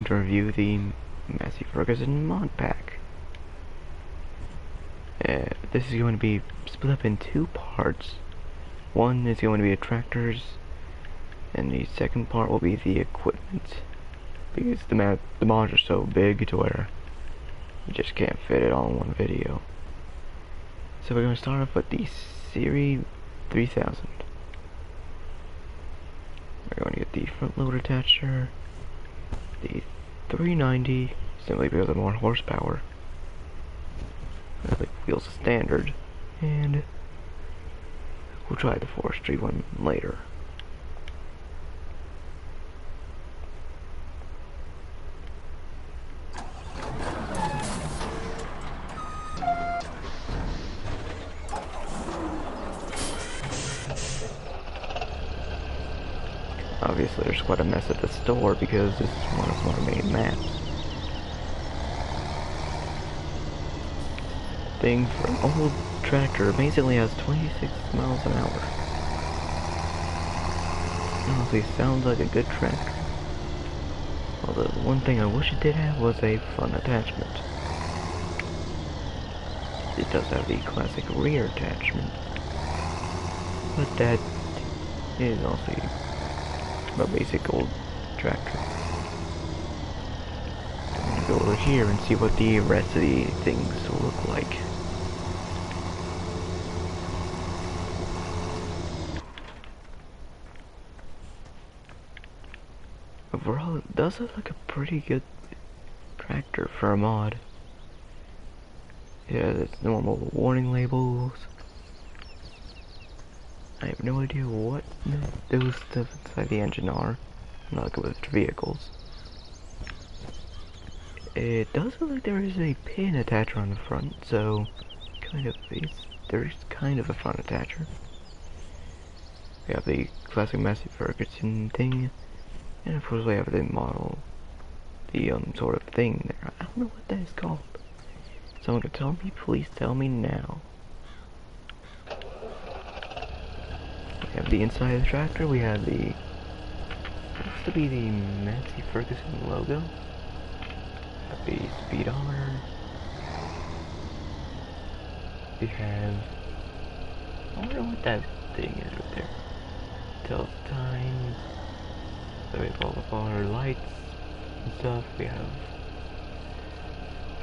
to review the Massey Ferguson mod pack. This is going to be split up in two parts. One is going to be the tractors, and the second part will be the equipment. Because the mods are so big to where you just can't fit it all in one video. So we're going to start off with the Series 3000. We're going to get the front loader attacher, the 390, simply because of more horsepower. The wheels are standard, and we'll try the forestry one later. Obviously there's quite a mess at the store because this is one of our main maps. Thing for an old tractor basically has 26 miles an hour. Honestly, sounds like a good tractor. Although one thing I wish it did have was a front attachment. It does have the classic rear attachment, but that is also a basic old tractor. I'm gonna go over here and see what the rest of the things look like. Overall, it does look like a pretty good tractor for a mod. Yeah, it's normal warning labels. I have no idea what those stuff inside the engine are. I'm not good with vehicles. It does look like there is a pin attacher on the front, so there's kind of a front attacher. We have the classic Massey Ferguson thing, and of course we have the model, the sort of thing there. I don't know what that is called. Someone could tell me, please tell me now. We have the inside of the tractor, we have the, looks to be the Massey Ferguson logo. Got the speedometer. We have, I wonder what that thing is right there. Tells time. So we have all of our lights and stuff. We have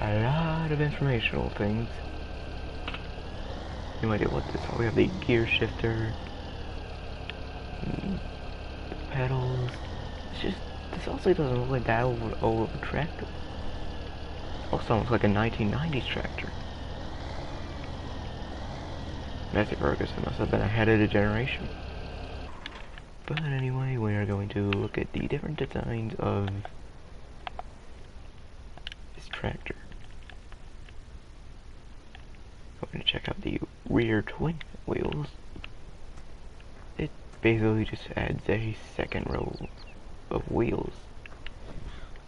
a lot of informational things. No idea what this is. We have the gear shifter. The pedals. It's just, this also doesn't look like that old of a tractor. It also looks like a 1990s tractor. Massey Ferguson must have been ahead of the generation. But anyway, we are going to look at the different designs of this tractor. I'm going to check out the rear twin wheels. It basically just adds a second row of wheels.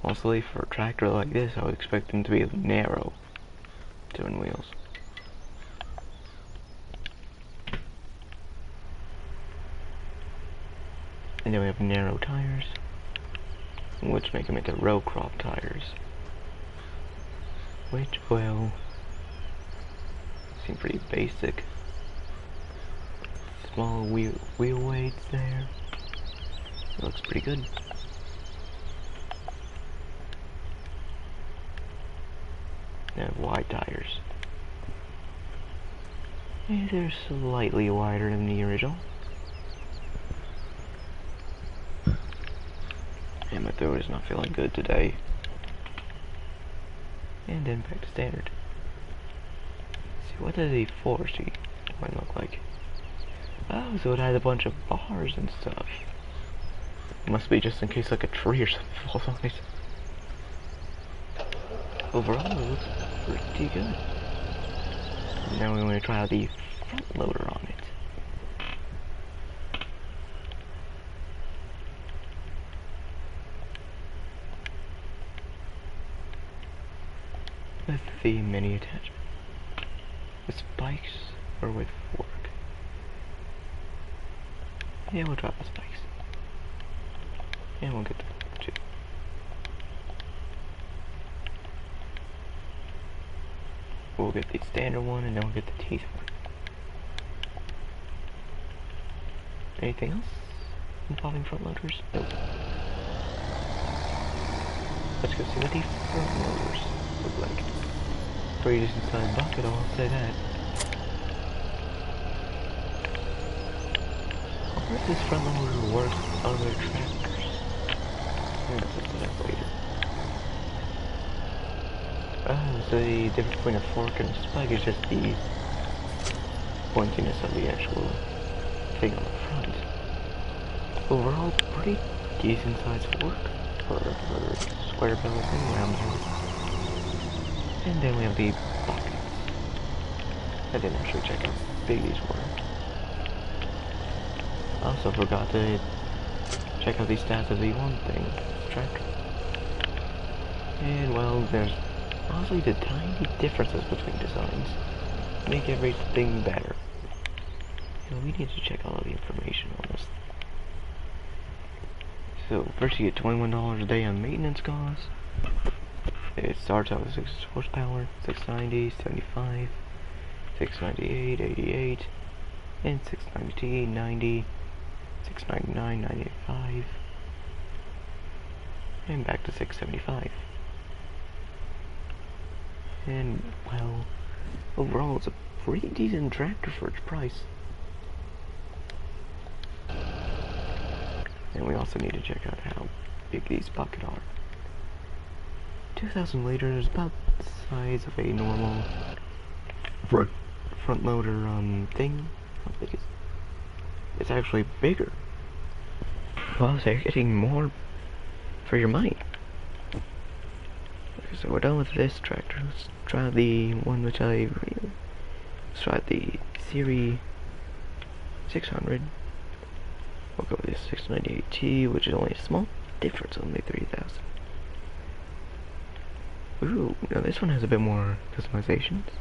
Mostly for a tractor like this, I would expect them to be narrow twin wheels. And then we have narrow tires, which make them into row crop tires. Which, well, seem pretty basic. Small wheel weights there. It looks pretty good. And wide tires. And they're slightly wider than the original. And my throat is not feeling good today. And then back to standard. Let's see, what does a forestry one look like? Oh, so it has a bunch of bars and stuff. It must be just in case like a tree or something falls on it. Overall, it looks pretty good. Now we want to try out the front loader on it. With the mini attachment. With spikes or with fork? Yeah, we'll try the spikes. And we'll get the two. We'll get the standard one, and then we'll get the teeth one. Anything else involving front loaders? Nope. Let's go see what the front loaders look like. Pretty decent sized bucket, I'll say that. I wonder if this front loader works with other tractors. I'm gonna set that up later. Oh, so the difference between a fork and a spike is just the pointiness of the actual thing on the front. Overall, pretty decent sized fork for a square belly thing, round belly. And then we have the buckets. I didn't actually check how big these were. I also forgot to check out the stats of the one thing, track. And well, there's honestly the tiny differences between designs make everything better. You know, we need to check all of the information on this. So first you get $21 a day on maintenance costs. It starts out with 6 horsepower, 690, 75, 698, 88, and 690, 90, 699, 985, and back to 675. And, well, overall it's a pretty decent tractor for its price. And we also need to check out how big these buckets are. 2,000 liters, about the size of a normal front loader thing. How big is it? It's actually bigger. Well, so you're getting more for your money. Okay, so we're done with this tractor. Let's try the one which let's try the Series 600. We'll go with the 698T, which is only a small difference, only 3,000. Ooh, now this one has a bit more customizations.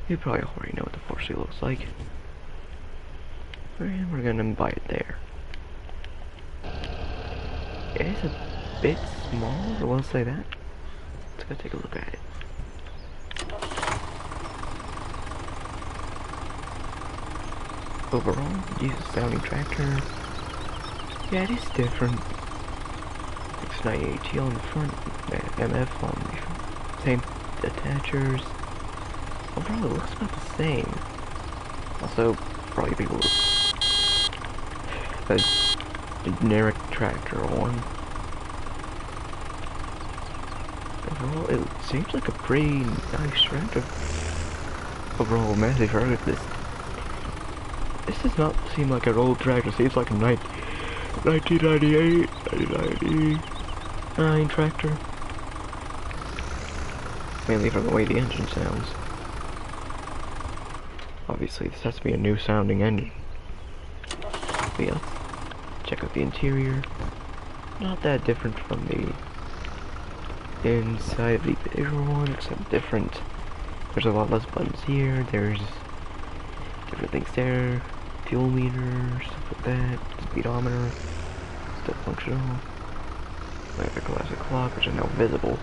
You probably already know what the 4C looks like. And we're gonna buy it there. It is a bit small, I will say that. Let's go take a look at it. Overall, decent sounding tractor. Yeah, it is different. 698T on the front, MF on the same attachers. Overall, it looks about the same. Also, probably people a generic tractor one. Overall, it seems like a pretty nice tractor. Overall, Massey Ferguson. This does not seem like an old tractor. It seems like a 1998, 1999 tractor. Mainly from the way the engine sounds. Obviously, this has to be a new sounding engine. But yeah, let's check out the interior. Not that different from the inside of the bigger one, except different. There's a lot less buttons here. There's different things there. Fuel meter, stuff like that. Speedometer, still functional. We have a classic clock, which is now visible.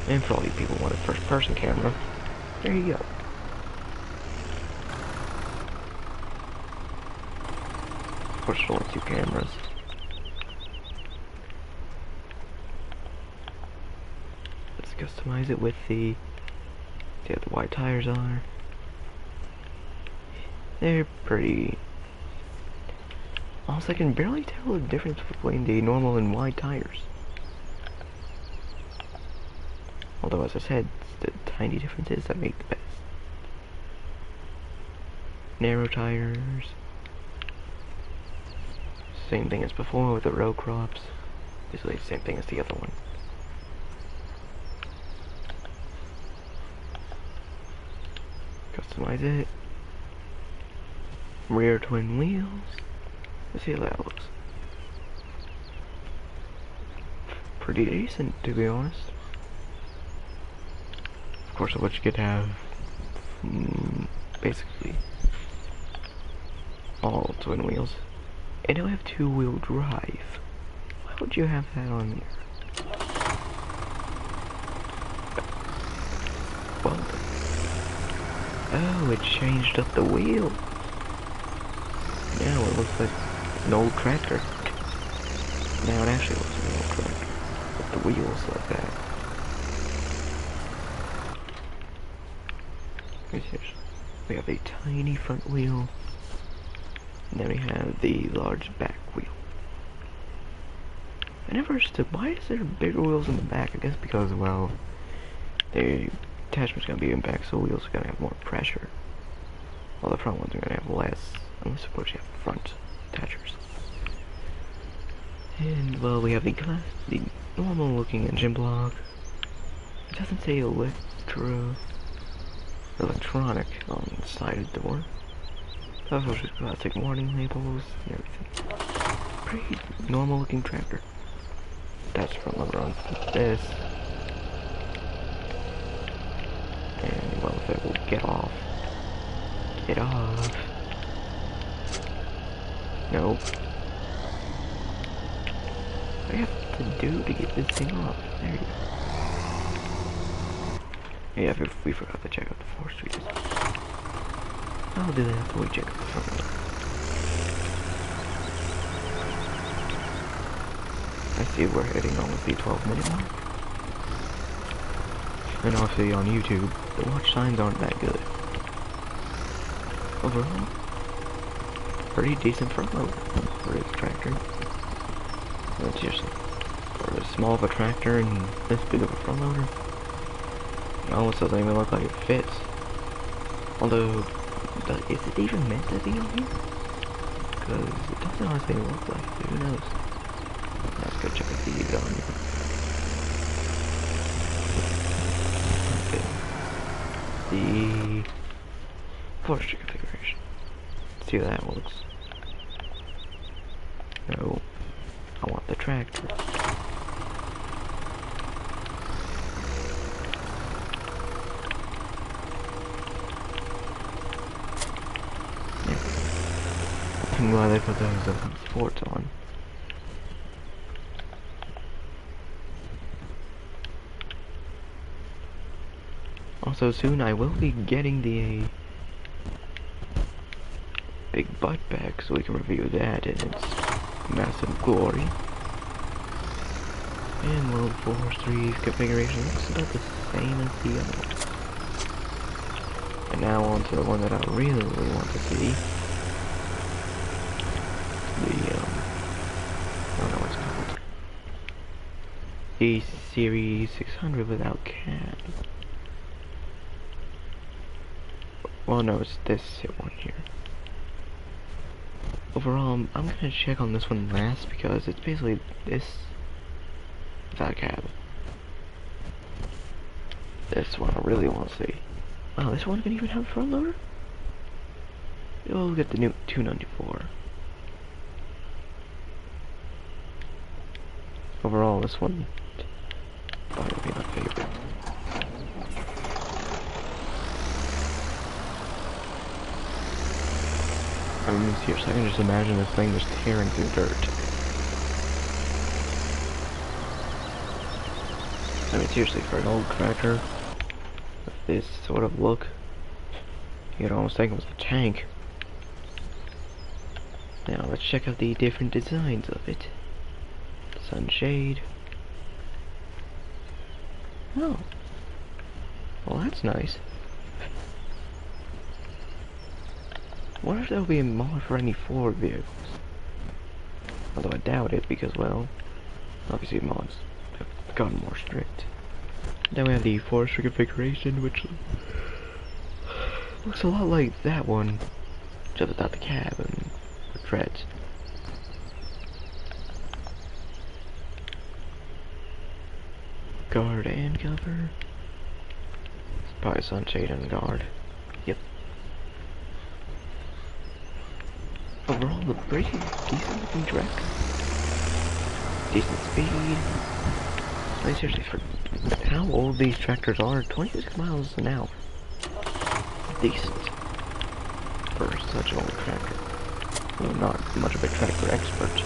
And for all you people who want a first-person camera, there you go. Of course, there's only 2 cameras. Let's customize it with the... See how the wide tires are. They're pretty... Also, I can barely tell the difference between the normal and wide tires. Although, as I said, it's the tiny differences that make the best. Narrow tires. Same thing as before with the row crops. Basically the same thing as the other one. Customize it. Rear twin wheels. Let's see how that looks. Pretty decent, to be honest. Of course, what you could have, basically, all twin wheels. And now I have 2-wheel drive. Why would you have that on here? Oh, it changed up the wheel. Now it looks like an old tractor. Now it actually looks like an old tractor. But the wheel's like that. We have a tiny front wheel. And then we have the large back wheel. I never understood, why is there bigger wheels in the back? I guess because, well, the attachment's gonna be in back, so wheels are gonna have more pressure. While the front ones are gonna have less, unless of course you have front attachers. And, well, we have the normal looking engine block. It doesn't say electronic on the side of the door. Those are just classic warning labels and everything. Pretty normal looking tractor. That's from over on this. And well, if it will get off. Get off. Nope. What do I have to do to get this thing off? There you go. Yeah, we forgot to check out the force switches. I'll do that after we check out the front one. I see we're hitting almost the 12-minute mark. And obviously on YouTube, the watch times aren't that good. Overall, pretty decent front loader for this tractor. It's just for as small of a tractor and this big of a front loader. It almost doesn't even look like it fits. Although, is it even meant to be on here? Because it doesn't honestly look like it. Who knows? Let's go check out the on here. Okay. The forestry configuration. See how that looks. No, I want the tractor. I'm glad they put those sports on. Also soon I will be getting the big butt back so we can review that in its massive glory. And World Force 3's configuration looks about the same as the other one. And now on to the one that I really want to see. I don't know what it's called. The Series 600 without cab. Well, no, it's this one here. Overall, I'm gonna check on this one last because it's basically this without cab. This one I really want to see. Wow, this one can even have a front loader? You'll get the new 294. Overall, this one probably would be my favorite. I mean, seriously, I can just imagine this thing just tearing through dirt. I mean, seriously, for an old tractor with this sort of look, you'd almost think it was a tank. Now, let's check out the different designs of it. Sunshade. Oh. Well, that's nice. Wonder if there'll be a mod for any Ford vehicles. Although I doubt it because, well, obviously mods have gotten more strict. Then we have the forestry configuration, which looks a lot like that one, just without the cab and the treads. Guard and cover. It's probably sunshade and guard. Yep. Overall, a pretty decent looking tractor. Decent speed. I mean, seriously, for how old these tractors are, 26 miles an hour. Decent. For such an old tractor. Well, not much of a tractor expert.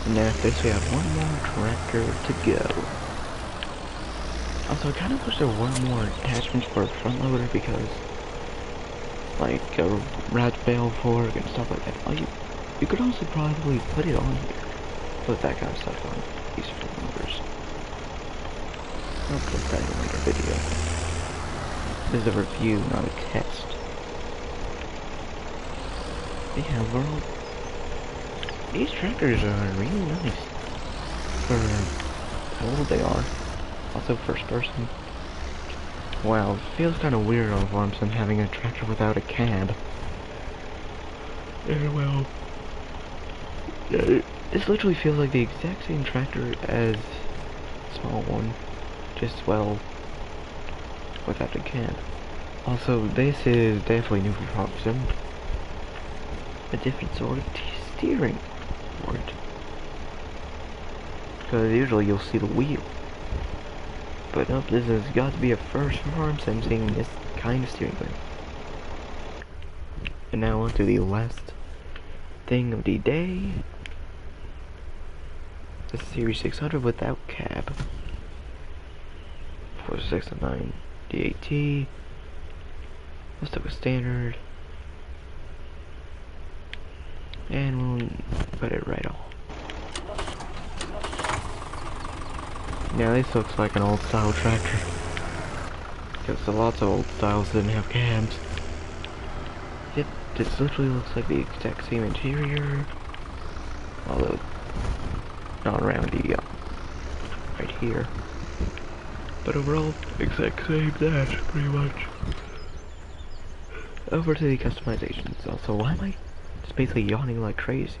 And then after this we have one more tractor to go. Also, I kind of wish there were more attachments for a front loader because, like, a rat bale fork and stuff like that. Like, you could also probably put it on here. Put that kind of stuff on these front loaders. I'll put that in like a video. This is a review, not a test. But yeah, overall, these tractors are really nice for how old they are. Also first person. Wow, it feels kind of weird on farms than having a tractor without a cab. Yeah, well, this literally feels like the exact same tractor as the small one, just well, without a cab. Also, this is definitely new for Thompson. A different sort of steering board. Because usually you'll see the wheel. But nope, this has got to be a first for Thompson seeing this kind of steering wheel. And now on to the last thing of the day. The Series 600 without cab. 4609 DAT. Let's do a standard. And we'll put it right on. Now this looks like an old style tractor. Because lots of old styles didn't have cabs. Yep, this literally looks like the exact same interior. Although, not around the, right here. But overall, exact same that, pretty much. Over to the customizations. Also, why am I just basically yawning like crazy?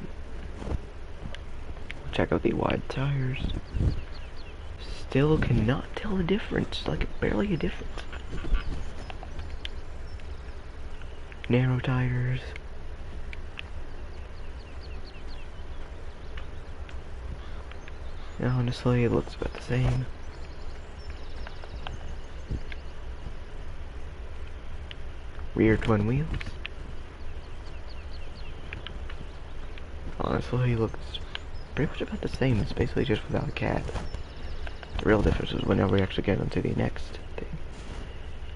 Check out the wide tires. Still cannot tell the difference, like barely a difference. Narrow tires. Honestly, it looks about the same. Rear twin wheels. Honestly, it looks pretty much about the same. It's basically just without a cab. The real difference is whenever we actually get onto the next thing.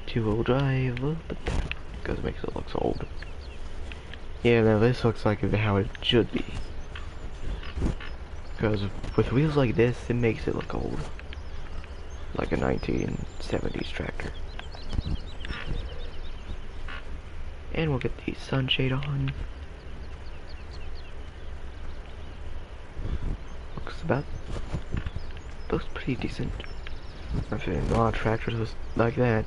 Two-wheel drive, but because it makes it look so old. Yeah, now this looks like how it should be. Because with wheels like this, it makes it look old. Like a 1970s tractor. And we'll get the sunshade on. Looks pretty decent. I've seen a lot of tractors like that.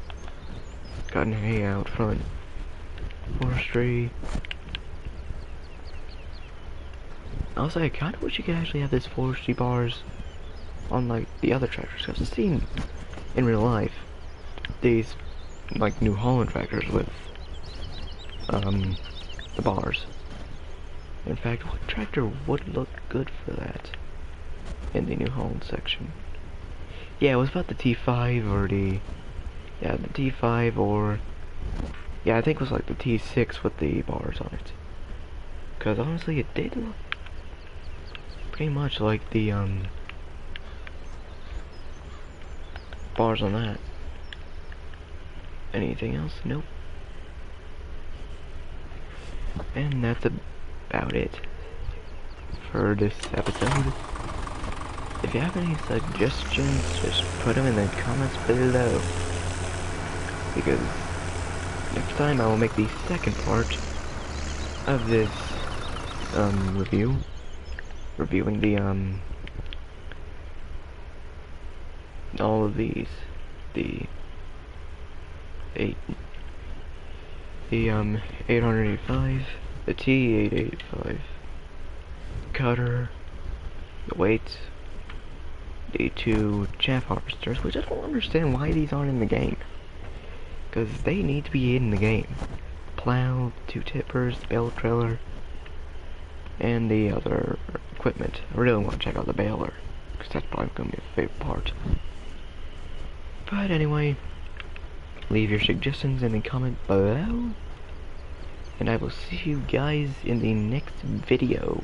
Got an hay out front. Forestry. Also, I kinda wish you could actually have this forestry bars on like the other tractors, because I've seen in real life these like New Holland tractors with the bars. In fact, what tractor would look good for that in the New Holland section? Yeah, it was about the T5 or the T5 or yeah, I think it was like the T6 with the bars on it. Because honestly, it did look pretty much like the bars on that. Anything else? Nope. And that's about it for this episode. If you have any suggestions, just put them in the comments below. Because next time I will make the second part of this review. Reviewing the all of these. The 885, the T885, cutter, the weights, the two chaff harvesters, which I don't understand why these aren't in the game. Because they need to be in the game. Plow, two tippers, bale trailer, and the other equipment. I really want to check out the baler, because that's probably going to be a favorite part. But anyway, leave your suggestions in the comment below, and I will see you guys in the next video.